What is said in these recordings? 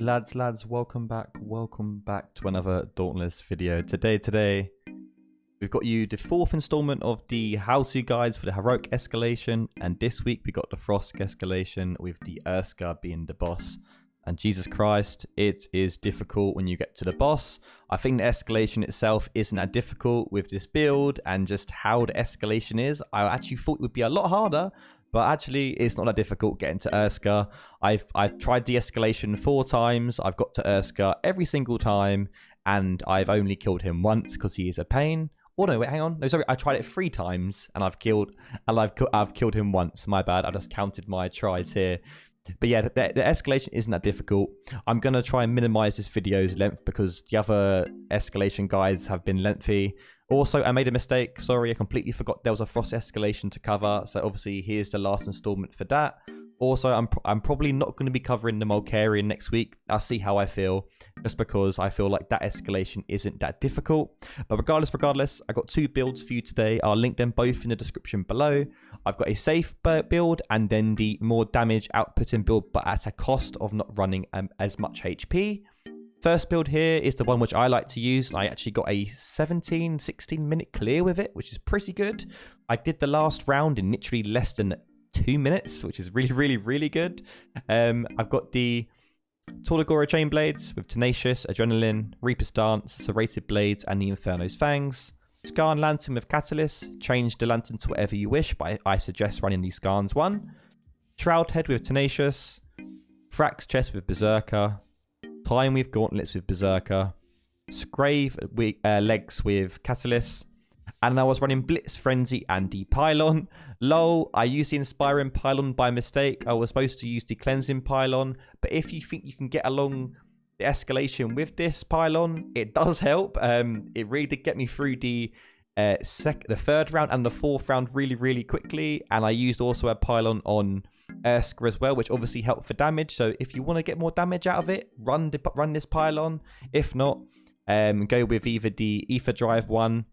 Lads, welcome back to another Dauntless video. Today, we've got you the fourth installment of the how-to guides for the heroic escalation, and this week we got the Frost escalation with the Urska being the boss. And Jesus Christ, it is difficult when you get to the boss. I think the escalation itself isn't that difficult with this build and just how the escalation is. I actually thought it would be a lot harder, but actually it's not that difficult getting to Urska. I've tried the escalation 4 times. I've got to Urska every single time, and I've only killed him once because he is a pain. Oh no, wait, hang on. No, sorry, I tried it 3 times and I've killed him once. My bad. I just counted my tries here. But yeah, the escalation isn't that difficult. I'm going to try and minimize this video's length because the other escalation guides have been lengthy. Also, I made a mistake. Sorry, I completely forgot there was a Frost escalation to cover. So obviously, here's the last installment for that. Also, I'm probably not going to be covering the Mulcarian next week. I'll see how I feel, just because I feel like that escalation isn't that difficult. But regardless, I got 2 builds for you today. I'll link them both in the description below. I've got a safe build and then the more damage outputting build, but at a cost of not running as much HP. First build here is the one which I like to use. I actually got a 16 minute clear with it, which is pretty good. I did the last round in literally less than 2 minutes, which is really good. I've got the Torligora Chain Blades with Tenacious, Adrenaline, Reaper's Dance, Serrated Blades, and the Inferno's Fangs. Skarn Lantern with Catalyst. Change the lantern to whatever you wish, but I suggest running the Skarns one. Shroud Head with Tenacious. Thrax Chest with Berserker. Time with Gauntlets with Berserker. Scrave Legs with Catalyst. And I was running Blitz, Frenzy, and the Pylon. Lol, I used the Inspiring Pylon by mistake. I was supposed to use the Cleansing Pylon. But if you think you can get along the escalation with this Pylon, it does help. It really did get me through the 3rd round and the 4th round really quickly. And I used also a Pylon on Urska as well, which obviously helped for damage. So if you want to get more damage out of it, run this Pylon. If not, go with either the Ether Drive one,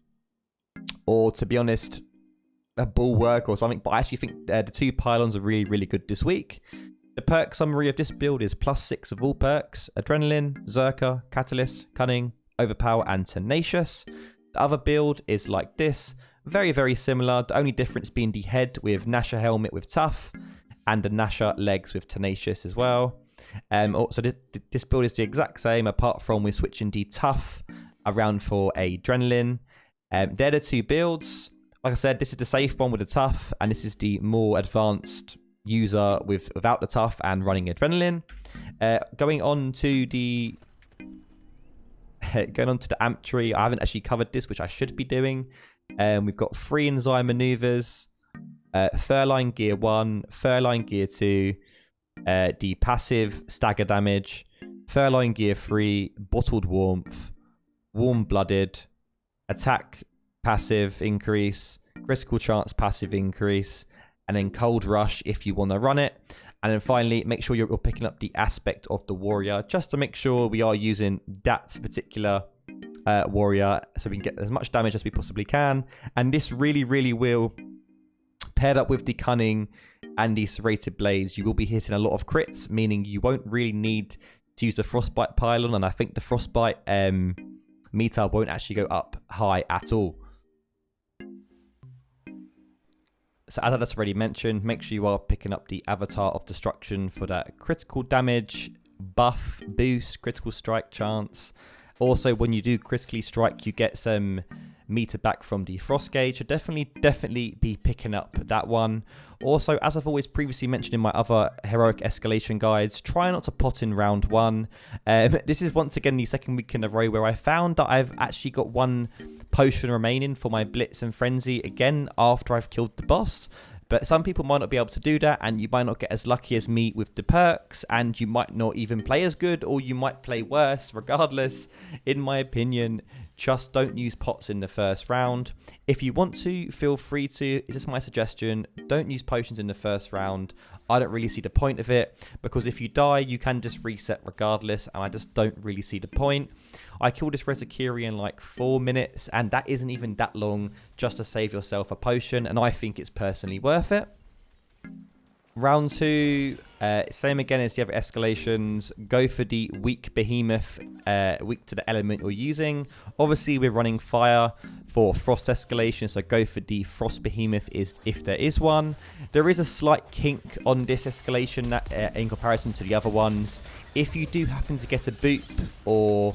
or to be honest, a Bulwark or something. But I actually think the 2 Pylons are really good this week. The perk summary of this build is +6 of all perks: Adrenaline, Zerka, Catalyst, Cunning, Overpower, and Tenacious. The other build is like this, very similar. The only difference being the head with Nasha Helmet with Tough, and the Nasha legs with Tenacious as well. So this build is the exact same, apart from we're switching the Tough around for Adrenaline. They're the 2 builds. Like I said, this is the safe one with the Tough, and this is the more advanced user without the Tough and running Adrenaline. Going on to the amp tree, I haven't actually covered this, which I should be doing. We've got 3 Enzyme maneuvers, Furline Gear 1, Furline Gear 2, the passive stagger damage, Furline Gear 3, Bottled Warmth, Warm Blooded, attack passive increase, critical chance passive increase, and then Cold Rush if you want to run it. And then finally, make sure you're picking up the aspect of the warrior, just to make sure we are using that particular warrior, so we can get as much damage as we possibly can. And this really will, paired up with the Cunning and the Serrated Blades, you will be hitting a lot of crits, meaning you won't really need to use the Frostbite Pylon. And I think the Frostbite meter won't actually go up high at all. So as I just already mentioned, make sure you are picking up the Avatar of Destruction for that critical damage buff, boost, critical strike chance. Also, when you do critically strike, you get some meter back from the Frost Gauge. So definitely be picking up that one. Also, as I've always previously mentioned in my other heroic escalation guides, try not to pot in round 1. This is once again the 2nd week in a row where I found that I've actually got 1 potion remaining for my Blitz and Frenzy again after I've killed the boss. But some people might not be able to do that, and you might not get as lucky as me with the perks, and you might not even play as good, or you might play worse. Regardless, in my opinion, just don't use pots in the 1st round. If you want to, feel free to. This is my suggestion. Don't use potions in the 1st round. I don't really see the point of it, because if you die, you can just reset regardless, and I just don't really see the point. I killed this Rezakiri in like 4 minutes, and that isn't even that long just to save yourself a potion, and I think it's personally worth it. Round 2, Same again as the other escalations. Go for the weak behemoth, weak to the element you're using. Obviously, we're running fire for frost escalation, so go for the frost behemoth if there is one. There is a slight kink on this escalation in comparison to the other ones. If you do happen to get a boop or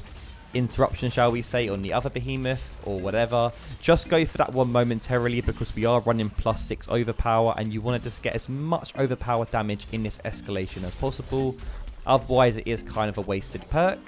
interruption, shall we say, on the other behemoth or whatever, just go for that one momentarily, because we are running +6 overpower and you want to just get as much overpower damage in this escalation as possible. Otherwise, it is kind of a wasted perk.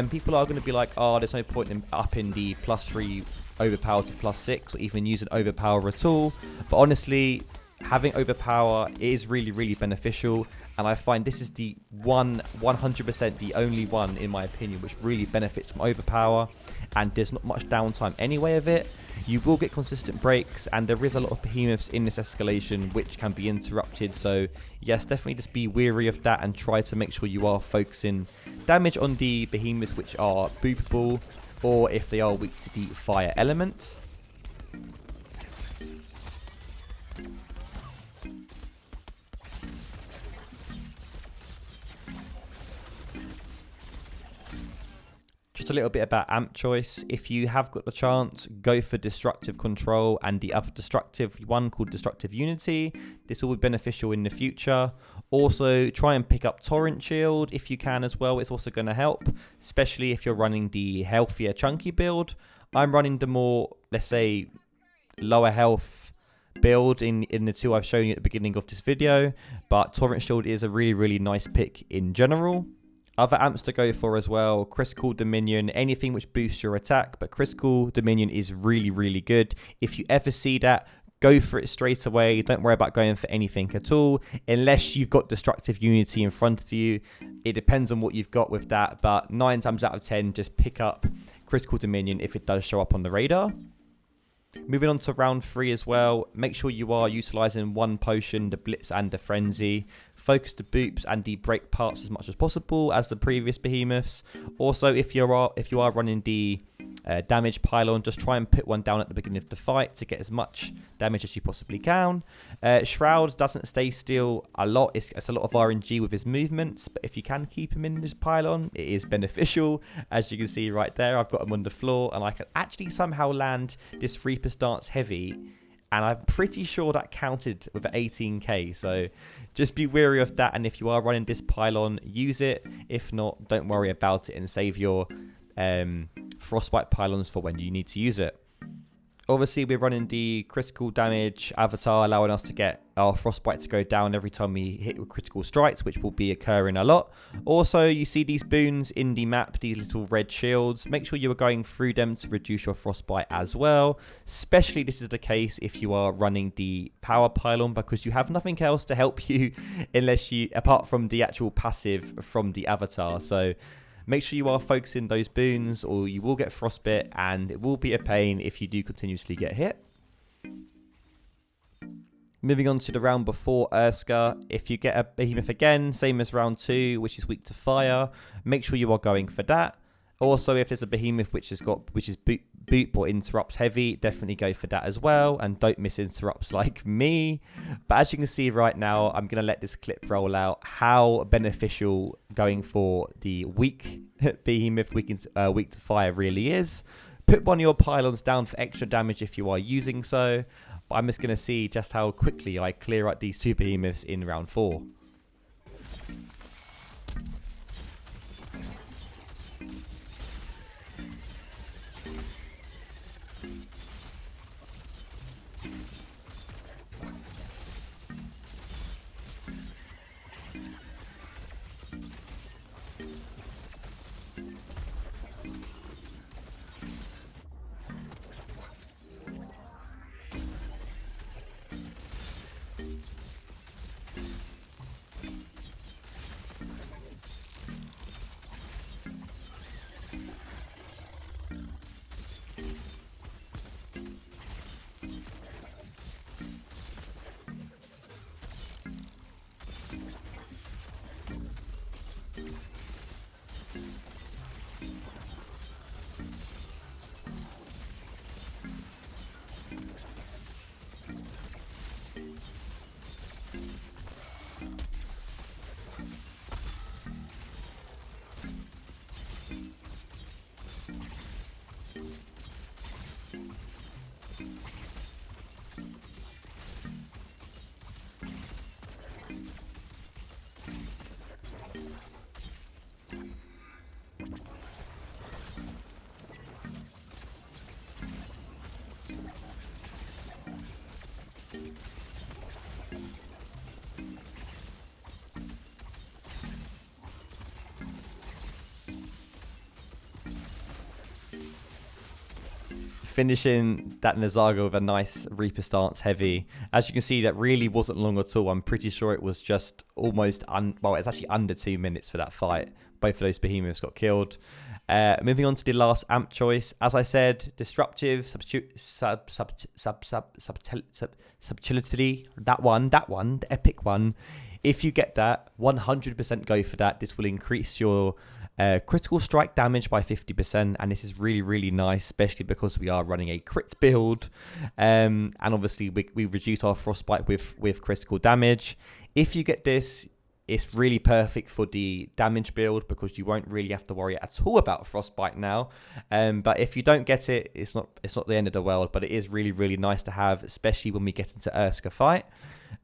People are going to be like, oh, there's no point in upping the +3 overpower to +6 or even using overpower at all. But honestly, having overpower is really, really beneficial. And I find this is the 100% the only one, in my opinion, which really benefits from overpower. And there's not much downtime anyway of it. You will get consistent breaks, and there is a lot of behemoths in this escalation which can be interrupted. So yes, definitely just be wary of that and try to make sure you are focusing damage on the behemoths which are boopable, or if they are weak to the fire element. Just a little bit about amp choice. If you have got the chance, go for Destructive Control and the other destructive one called Destructive Unity. This will be beneficial in the future. Also, try and pick up Torrent Shield if you can as well. It's also going to help, especially if you're running the healthier chunky build. I'm running the more, let's say, lower health build in the two I've shown you at the beginning of this video, but Torrent Shield is a really, really nice pick in general. Other amps to go for as well: Critical Dominion, anything which boosts your attack, but Critical Dominion is really, really good. If you ever see that, go for it straight away. Don't worry about going for anything at all, unless you've got Destructive Unity in front of you. It depends on what you've got with that, but 9 times out of 10, just pick up Critical Dominion if it does show up on the radar. Moving on to round 3 as well, make sure you are utilizing one potion, the Blitz and the Frenzy. Focus the boops and the break parts as much as possible as the previous behemoths. Also, if you are running the damage pylon, just try and put one down at the beginning of the fight to get as much damage as you possibly can. Shroud doesn't stay still a lot. It's a lot of RNG with his movements, but if you can keep him in this pylon, it is beneficial. As you can see right there, I've got him on the floor, and I can actually somehow land this Reaper Stance heavy, and I'm pretty sure that counted with 18k, so just be wary of that. And if you are running this pylon, use it. If not, don't worry about it and save your frostbite pylons for when you need to use it. Obviously, we're running the critical damage avatar, allowing us to get our frostbite to go down every time we hit with critical strikes, which will be occurring a lot. Also, you see these boons in the map, these little red shields. Make sure you are going through them to reduce your frostbite as well. Especially this is the case if you are running the power pylon, because you have nothing else to help you apart from the actual passive from the avatar. So make sure you are focusing those boons, or you will get frostbite, and it will be a pain if you do continuously get hit. Moving on to the round before Urska, if you get a behemoth again, same as round 2, which is weak to fire, make sure you are going for that. Also, if there's a behemoth which is boop or interrupts heavy, definitely go for that as well, and don't miss interrupts like me. But as you can see right now, I'm going to let this clip roll out how beneficial going for the weak behemoth weak to fire really is. Put one of your pylons down for extra damage if you are using so, but I'm just going to see just how quickly I clear out these two behemoths in round 4. finishing that Nazaga with a nice Reaper stance heavy. As you can see, that really wasn't long at all. I'm pretty sure it was just almost, well, it's actually under 2 minutes for that fight. Both of those behemoths got killed. Moving on to the last amp choice. As I said, Disruptive, Subtility, that one, the epic one. If you get that, 100% go for that. This will increase your critical strike damage by 50%, and this is really, really nice, especially because we are running a crit build, and obviously we reduce our frostbite with critical damage. If you get this, it's really perfect for the damage build because you won't really have to worry at all about frostbite now. But if you don't get it, it's not the end of the world, but it is really, really nice to have, especially when we get into Urska fight.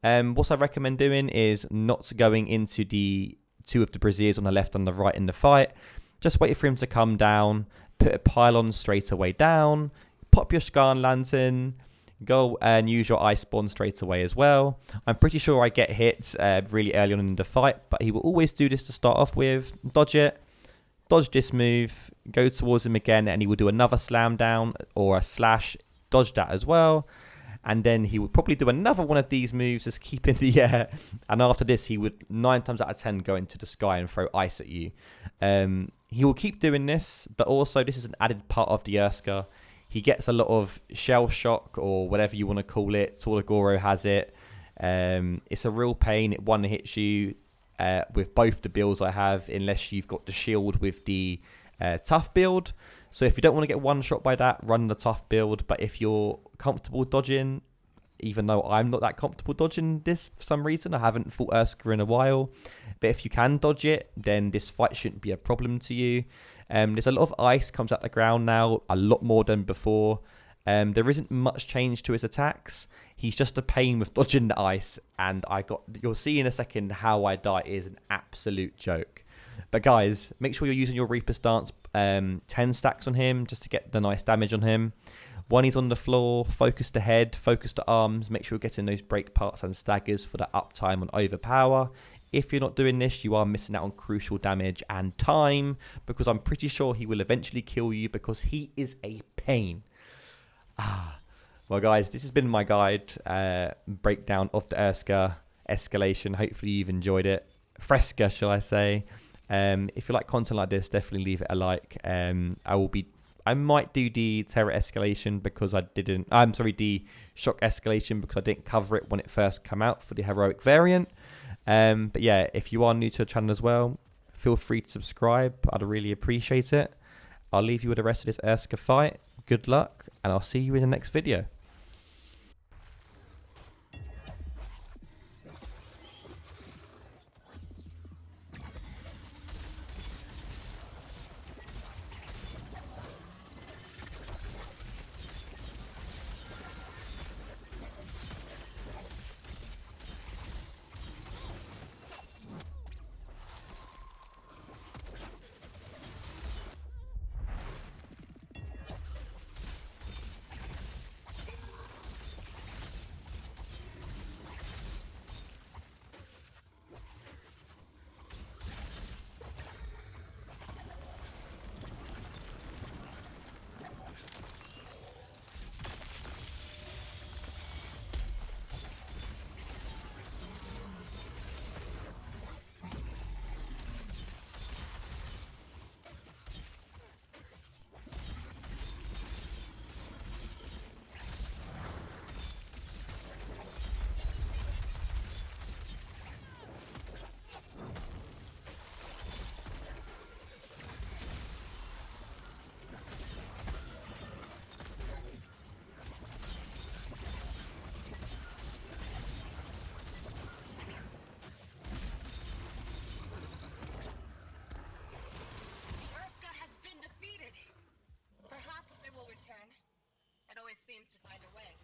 What I recommend doing is not going into the 2 of the braziers on the left and the right in the fight. Just wait for him to come down, put a pylon straight away down, pop your Skarn Lantern, go and use your Ice Spawn straight away as well. I'm pretty sure I get hit really early on in the fight, but he will always do this to start off with. Dodge it, dodge this move, go towards him again, and he will do another slam down or a slash, dodge that as well. And then he would probably do another one of these moves, just keep in the air. And after this, he would 9 times out of 10 go into the sky and throw ice at you. He will keep doing this, but also this is an added part of the Urska. He gets a lot of shell shock or whatever you want to call it. Toragoro has it. It's a real pain. It one hits you with both the builds I have, unless you've got the shield with the tough build. So if you don't want to get one shot by that, run the tough build. But if you're comfortable dodging, even though I'm not that comfortable dodging this for some reason, I haven't fought Urska in a while. But if you can dodge it, then this fight shouldn't be a problem to you. There's a lot of ice comes out the ground now, a lot more than before. There isn't much change to his attacks. He's just a pain with dodging the ice. And you'll see in a second how I die is an absolute joke. But guys, make sure you're using your Reaper stance 10 stacks on him just to get the nice damage on him. When he's on the floor, focus the head, focus the arms, make sure you're getting those break parts and staggers for the uptime on Overpower. If you're not doing this, you are missing out on crucial damage and time, because I'm pretty sure he will eventually kill you because he is a pain. Well guys, this has been my guide breakdown of the Urska Escalation. Hopefully you've enjoyed it. Fresca, shall I say. If you like content like this, definitely leave it a like. I might do the Terror Escalation because the Shock Escalation because I didn't cover it when it first came out for the Heroic variant. But yeah, if you are new to the channel as well, feel free to subscribe. I'd really appreciate it. I'll leave you with the rest of this Urska fight. Good luck, and I'll see you in the next video. Seems to find a way.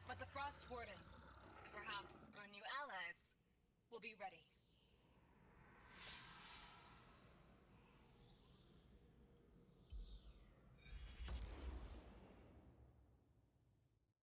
But the Frost Wardens, perhaps our new allies, will be ready.